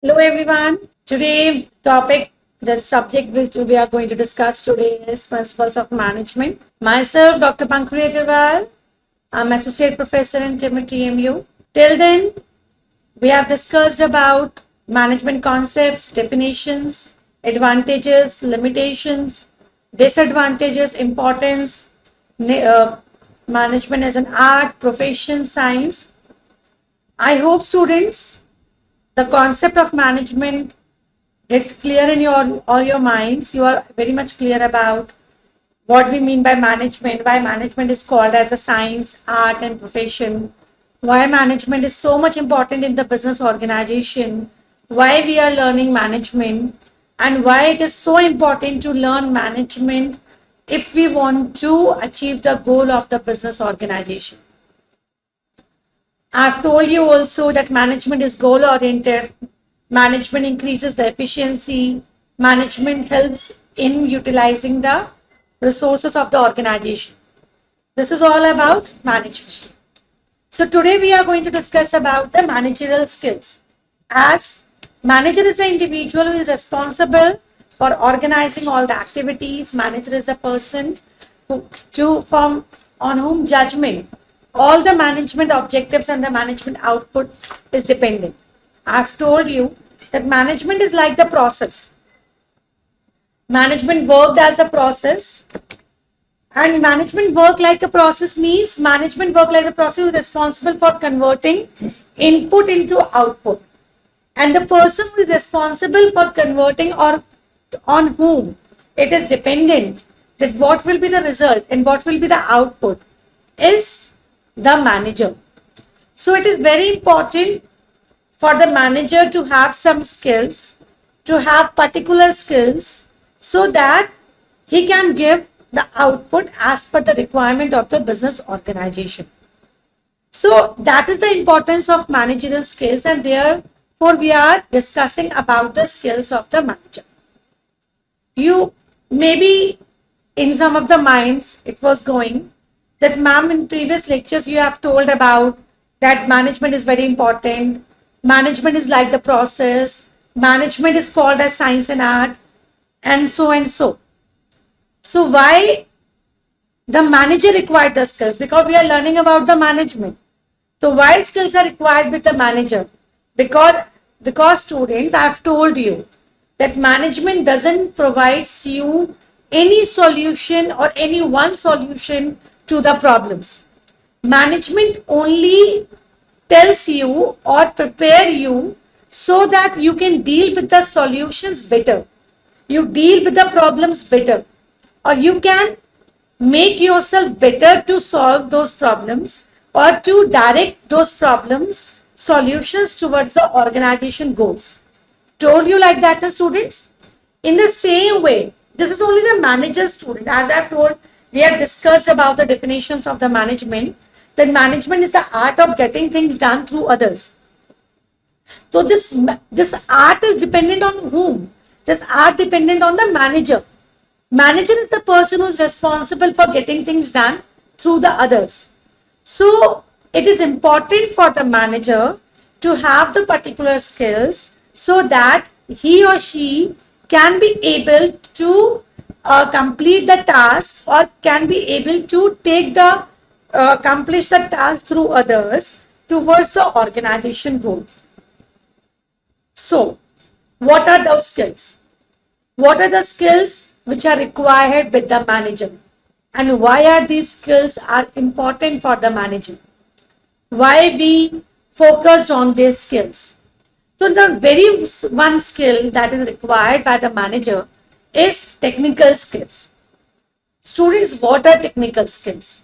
Hello everyone. Today the subject which we are going to discuss today is principles of management. Myself, Dr. Pankuri Agarwal. I'm associate professor in TMU. Till then, we have discussed about management concepts, definitions, advantages, limitations, disadvantages, importance, management as an art, profession, science. I hope students the concept of management gets clear in your all your minds. You are very much clear about what we mean by management, why management is called as a science, art, and profession, why management is so much important in the business organization, why we are learning management, and why it is so important to learn management if we want to achieve the goal of the business organization. I've told you also that management is goal oriented. Management increases the efficiency. Management helps in utilizing the resources of the organization. This is all about management. So today we are going to discuss about the managerial skills. As manager is the individual who is responsible for organizing all the activities. Manager is the person from on whom judgment, all the management objectives and the management output is dependent. I've told you that management is like the process. Management worked as the process, and management work like a process means management work like a process is responsible for converting input into output. And the person who is responsible for converting or on whom it is dependent that what will be the result and what will be the output is the manager. So it is very important for the manager to have some skills, to have particular skills so that he can give the output as per the requirement of the business organization. So that is the importance of managerial skills, and therefore we are discussing about the skills of the manager. You maybe in some of the minds it was going that ma'am in previous lectures you have told about that management is very important. Management is like the process. Management is called as science and art and so and so. So why the manager required the skills? Because we are learning about the management. So why skills are required with the manager? Because students, I have told you that management doesn't provide you any solution or any one solution to the problems. Management only tells you or prepare you so that you can deal with the solutions better. You deal with the problems better, or you can make yourself better to solve those problems or to direct those problems solutions towards the organization goals. Told you like that, students? In the same way, this is only the manager student. As I've told, we have discussed about the definitions of the management. That management is the art of getting things done through others. So this art is dependent on whom? This art dependent on the manager. Manager is the person who is responsible for getting things done through the others. So it is important for the manager to have the particular skills so that he or she can be able to complete the task or can be able to take the accomplish the task through others towards the organization goals. So, what are those skills? What are the skills which are required with the manager? And why are these skills are important for the manager? Why we focused on these skills? So the very one skill that is required by the manager is technical skills. Students, what are technical skills?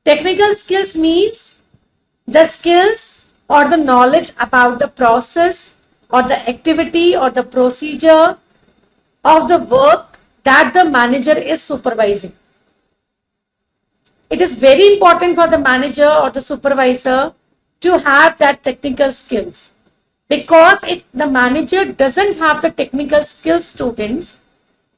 Technical skills means the skills or the knowledge about the process or the activity or the procedure of the work that the manager is supervising. It is very important for the manager or the supervisor to have that technical skills, because if the manager doesn't have the technical skills, students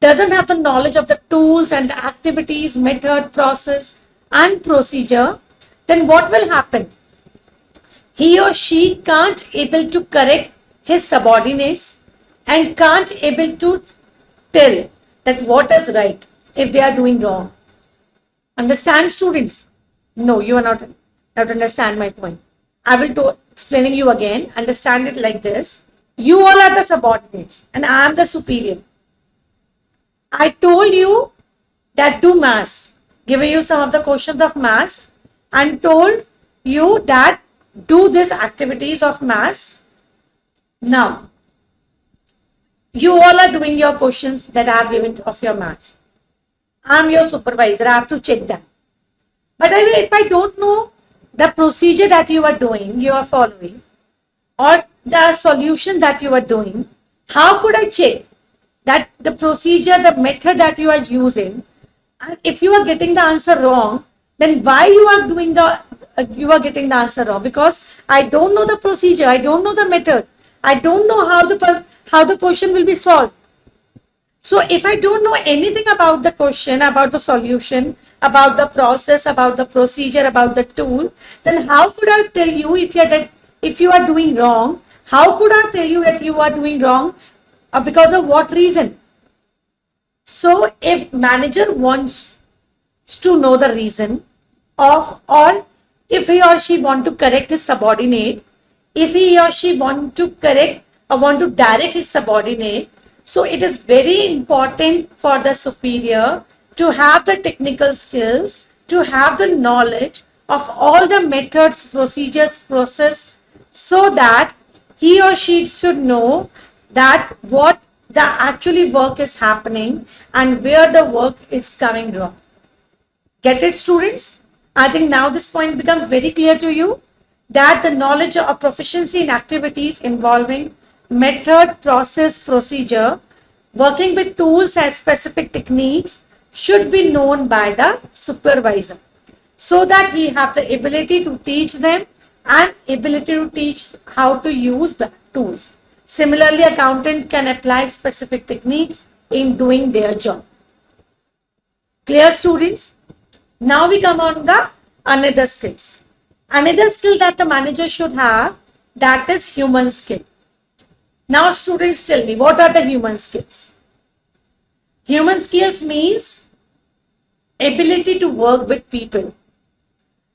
doesn't have the knowledge of the tools and the activities, method, process and procedure, then what will happen? He or she can't able to correct his subordinates and can't able to tell that what is right if they are doing wrong. Understand, students? No, you are not understand my point. I will explaining you again. Understand it like this. You all are the subordinates and I am the superior. I told you that do maths, giving you some of the questions of maths and told you that do these activities of maths. Now, you all are doing your questions that I have given of your maths. I am your supervisor. I have to check that. But if I don't know the procedure that you are doing, you are following, or the solution that you are doing, how could I check that the procedure, the method that you are using, and if you are getting the answer wrong, then why you are doing you are getting the answer wrong? Because I don't know the procedure, I don't know the method, I don't know how the question will be solved. So if I don't know anything about the question, about the solution, about the process, about the procedure, about the tool, then how could I tell you if you are doing wrong? How could I tell you that you are doing wrong? Because of what reason? So if manager wants to know the reason of, or if he or she want to correct his subordinate, if he or she want to correct or want to direct his subordinate, so it is very important for the superior to have the technical skills, to have the knowledge of all the methods, procedures, process, so that he or she should know that what the actually work is happening and where the work is coming wrong. Get it, students? I think now this point becomes very clear to you that the knowledge of proficiency in activities involving method, process, procedure, working with tools and specific techniques should be known by the supervisor so that he have the ability to teach them and ability to teach how to use the tools. Similarly, accountant can apply specific techniques in doing their job. Clear, students? Now we come on the another skills. Another skill that the manager should have, that is human skill. Now students, tell me, what are the human skills? Human skills means ability to work with people.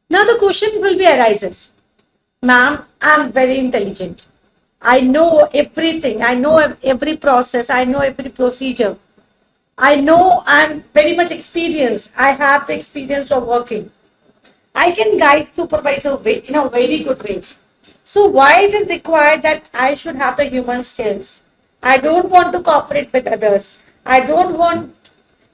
Now the question will be arises, ma'am, I am very intelligent. I know everything. I know every process. I know every procedure. I know I'm very much experienced. I have the experience of working. I can guide supervisor in a very good way. So why it is required that I should have the human skills? I don't want to cooperate with others. I don't want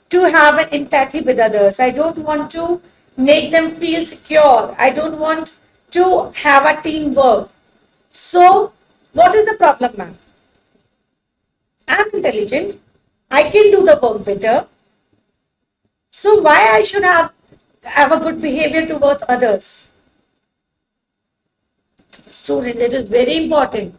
to have an empathy with others. I don't want to make them feel secure. I don't want to have a teamwork. So what is the problem, ma'am? I'm intelligent. I can do the work better. So why I should have a good behavior towards others? Student, it is very important.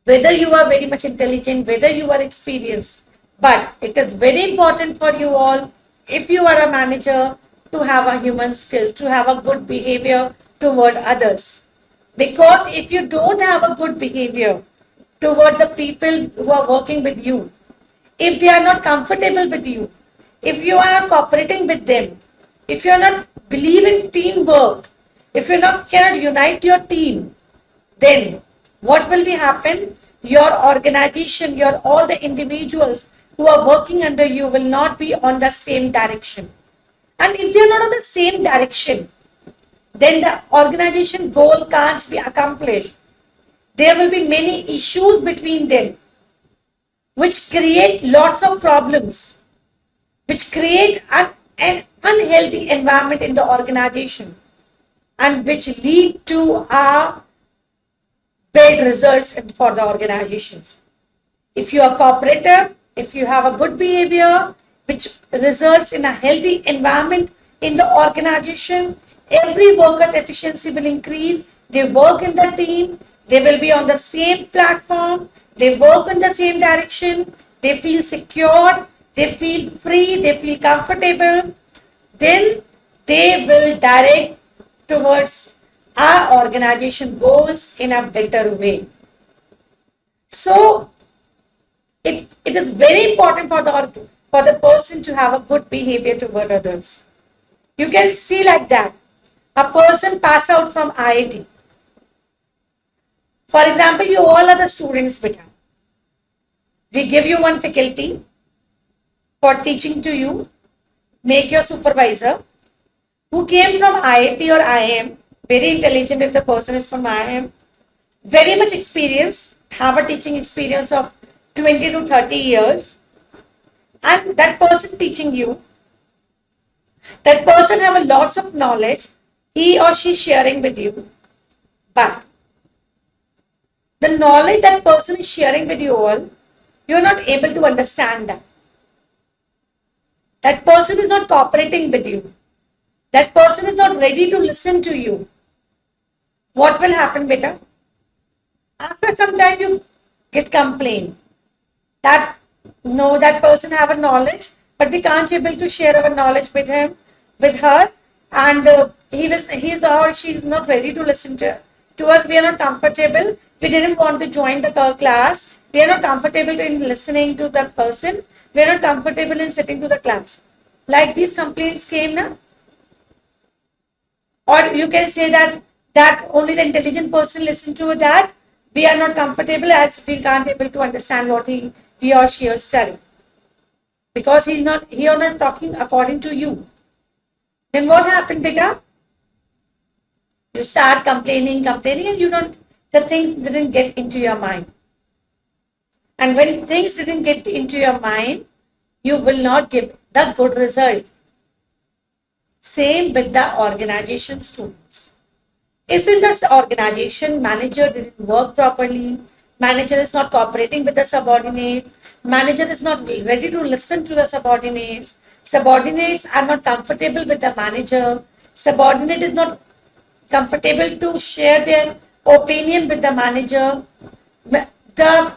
Whether you are very much intelligent, whether you are experienced, but it is very important for you all, if you are a manager, to have a human skills, to have a good behavior toward others. Because if you don't have a good behavior toward the people who are working with you, if they are not comfortable with you, if you are not cooperating with them, if you are not believe in teamwork, if you cannot unite your team, then what will be happen? Your organization, all the individuals who are working under you will not be on the same direction. And if they are not on the same direction, then the organization goal can't be accomplished. There will be many issues between them, which create lots of problems, which create an unhealthy environment in the organization, and which lead to bad results for the organizations. If you are cooperative, if you have a good behavior, which results in a healthy environment in the organization, every worker's efficiency will increase. They work in the team, they will be on the same platform, they work in the same direction, they feel secured, they feel free, they feel comfortable, then they will direct towards our organization goals in a better way. So it is very important for the person to have a good behavior toward others. You can see like that. A person pass out from IIT. For example, you all are the students, beta. We give you one faculty for teaching to you, make your supervisor, who came from IIT or IIM, very intelligent if the person is from IIM, very much experience, have a teaching experience of 20 to 30 years, and that person teaching you, that person have a lots of knowledge, he or she sharing with you, but the knowledge that person is sharing with you all, you are not able to understand that. That person is not cooperating with you. That person is not ready to listen to you. What will happen, beta? After some time, you get complaint that no, that person have a knowledge, but we can't able to share our knowledge with him, with her, and he's or she is not ready to listen to us. We are not comfortable. We didn't want to join the class. We are not comfortable in listening to that person. We are not comfortable in sitting to the class. Like these complaints came now. Or you can say that only the intelligent person listen to that. We are not comfortable as we can't able to understand what he or she is telling. Because he or not talking according to you. Then what happened, beta? You start complaining, and the things didn't get into your mind. And when things didn't get into your mind, you will not give the good result. Same with the organization students. If in this organization manager didn't work properly, manager is not cooperating with the subordinate, manager is not ready to listen to the subordinates, subordinates are not comfortable with the manager, subordinate is not comfortable to share their opinion with the manager, the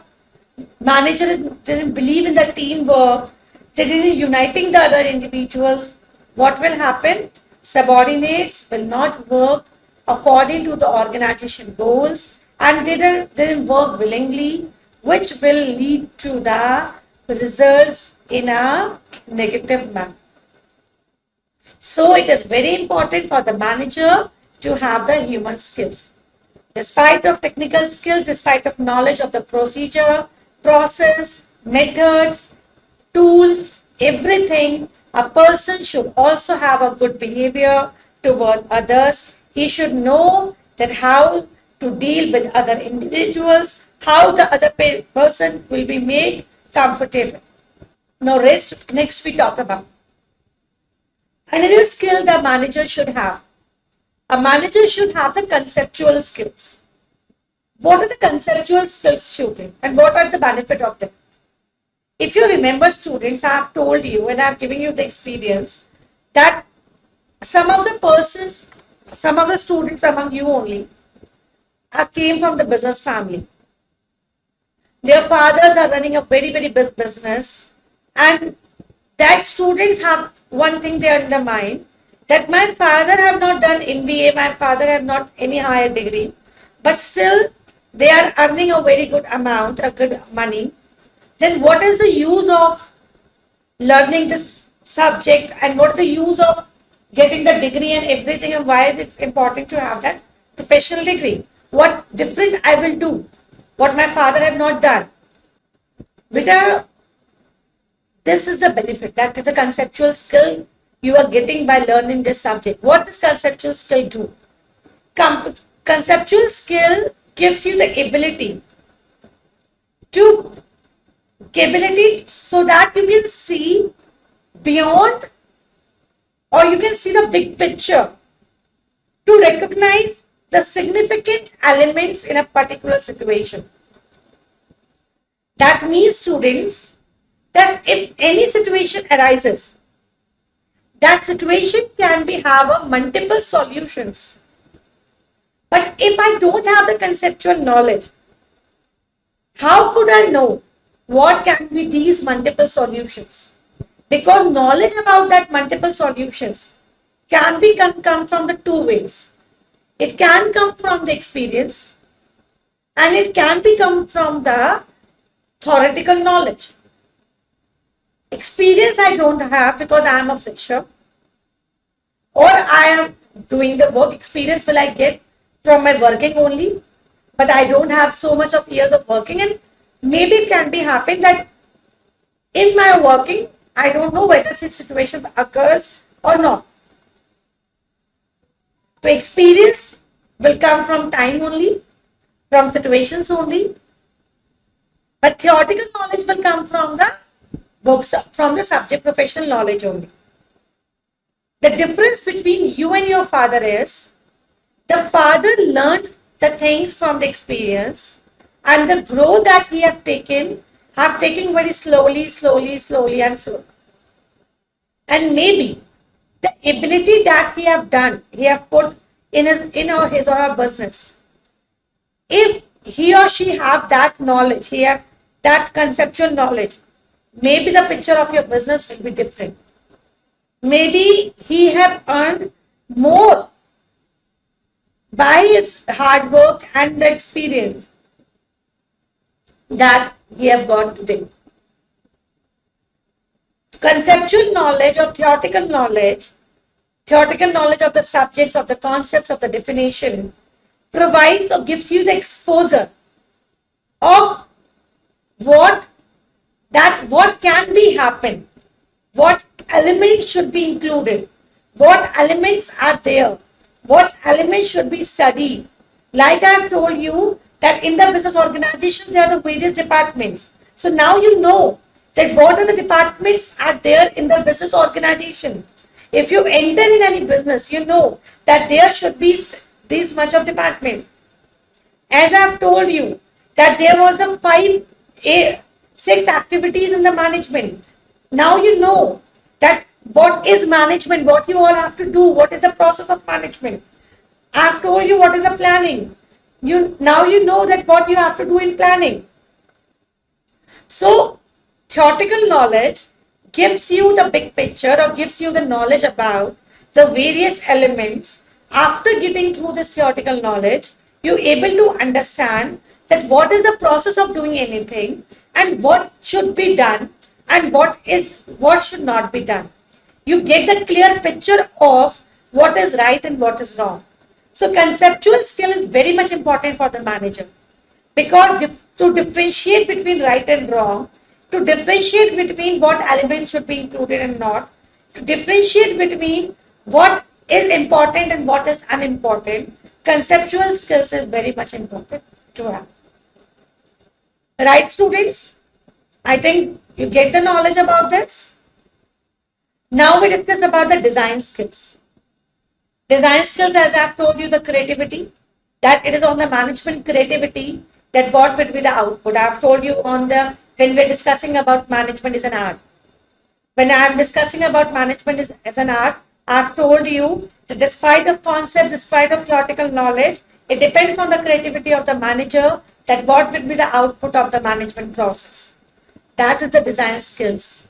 manager didn't believe in the teamwork, they didn't uniting the other individuals, what will happen? Subordinates will not work according to the organization goals and they didn't work willingly, which will lead to the results in a negative manner. So it is very important for the manager to have the human skills. Despite of technical skills, despite of knowledge of the procedure, process, methods, tools, everything, a person should also have a good behavior toward others. He should know that how to deal with other individuals, how the other person will be made comfortable. Now, next we talk about another skill the manager should have. A manager should have the conceptual skills. What are the conceptual skills shooting and what are the benefit of them? If you remember, students, I have told you and I have given you the experience that some of the students among you only came from the business family. Their fathers are running a very, very big business, and that students have one thing they are in their mind that my father have not done MBA, my father have not any higher degree, but still they are earning a very good amount, a good money. Then what is the use of learning this subject and what is the use of getting the degree and everything and why is it important to have that professional degree? What different I will do? What my father have not done? This is the benefit, that is the conceptual skill you are getting by learning this subject. What does conceptual skill do? Conceptual skill gives you the ability so that you can see beyond or you can see the big picture to recognize the significant elements in a particular situation. That means, students, that if any situation arises, that situation can be have a multiple solutions. But if I don't have the conceptual knowledge, how could I know what can be these multiple solutions? Because knowledge about that multiple solutions can be come from the two ways. It can come from the experience and it can be come from the theoretical knowledge. Experience I don't have because I am a fresher, or I am doing the work. Experience will I get from my working only, but I don't have so much of years of working, and maybe it can be happen that in my working I don't know whether such situation occurs or not. So experience will come from time only, from situations only, but theoretical knowledge will come from the books, from the subject professional knowledge only. The difference between you and your father is the father learned the things from the experience, and the growth that he have taken very slowly, and slowly. And maybe the ability that he have put his or her business. If he or she have that knowledge, he have that conceptual knowledge, maybe the picture of your business will be different. Maybe he have earned more by his hard work and the experience that he have got today. Conceptual knowledge or theoretical knowledge of the subjects, of the concepts, of the definition, provides or gives you the exposure of what can be happen, what elements should be included, what elements are there, what elements should be studied. Like I have told you that in the business organization there are the various departments. So now you know that what are the departments are there in the business organization. If you enter in any business, you know that there should be this much of departments. As I have told you that there was a 6 activities in the management. Now you know that what is management, what you all have to do, what is the process of management. I have told you what is the planning. Now you know that what you have to do in planning. So theoretical knowledge gives you the big picture or gives you the knowledge about the various elements. After getting through this theoretical knowledge, you're able to understand that what is the process of doing anything and what should be done and what should not be done. You get the clear picture of what is right and what is wrong. So conceptual skill is very much important for the manager, because to differentiate between right and wrong, to differentiate between what elements should be included and not, to differentiate between what is important and what is unimportant, conceptual skills is very much important to have. Right, students? I think you get the knowledge about this. Now we discuss about the design skills. Design skills, as I have told you, the creativity, that it is on the management creativity that what will be the output. I have told you when we're discussing about management is an art. When I am discussing about management as an art, I have told you that despite of concept, despite of theoretical knowledge, it depends on the creativity of the manager that what will be the output of the management process. That is the design skills.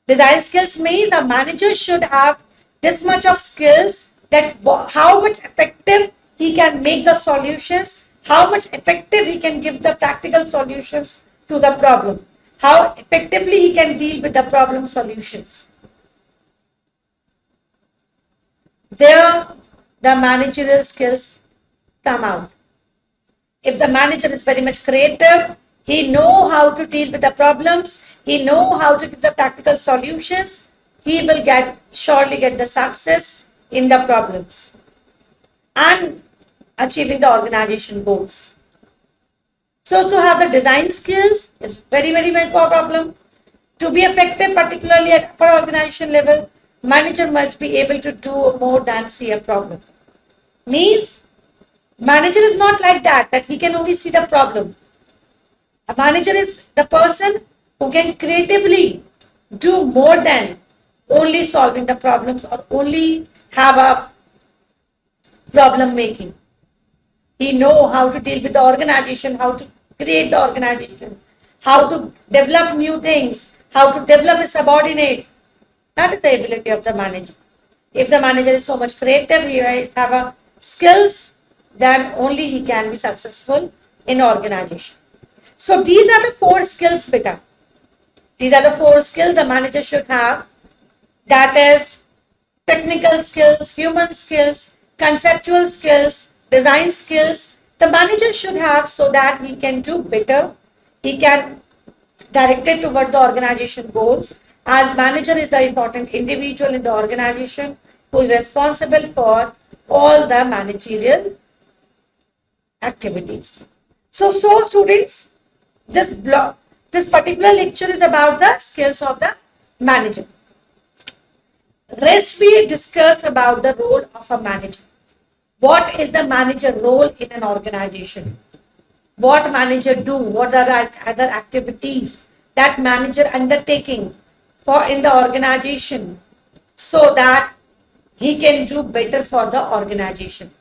Design skills means a manager should have this much of skills, that how much effective he can make the solutions, how much effective he can give the practical solutions to the problem, how effectively he can deal with the problem solutions. There, the managerial skills come out. If the manager is very much creative, he know how to deal with the problems, he know how to give the practical solutions, he will surely get the success in the problems and achieving the organization goals. So to have the design skills is very, very much a problem. To be effective, particularly at upper organization level, manager must be able to do more than see a problem. Means manager is not like that he can only see the problem. A manager is the person who can creatively do more than only solving the problems or only have a problem making. He know how to deal with the organization, how to create the organization, how to develop new things, how to develop a subordinate. That is the ability of the manager. If the manager is so much creative, he have a skills, then only he can be successful in organization. So these are the 4 skills, beta. These are the 4 skills the manager should have. That is technical skills, human skills, conceptual skills, design skills. The manager should have so that he can do better. He can direct it towards the organization goals. As manager is the important individual in the organization who is responsible for all the managerial activities. So students, this particular lecture is about the skills of the manager. Rest we discussed about the role of a manager. What is the manager role in an organization? What manager do? What are the other activities that manager undertaking for in the organization so that he can do better for the organization?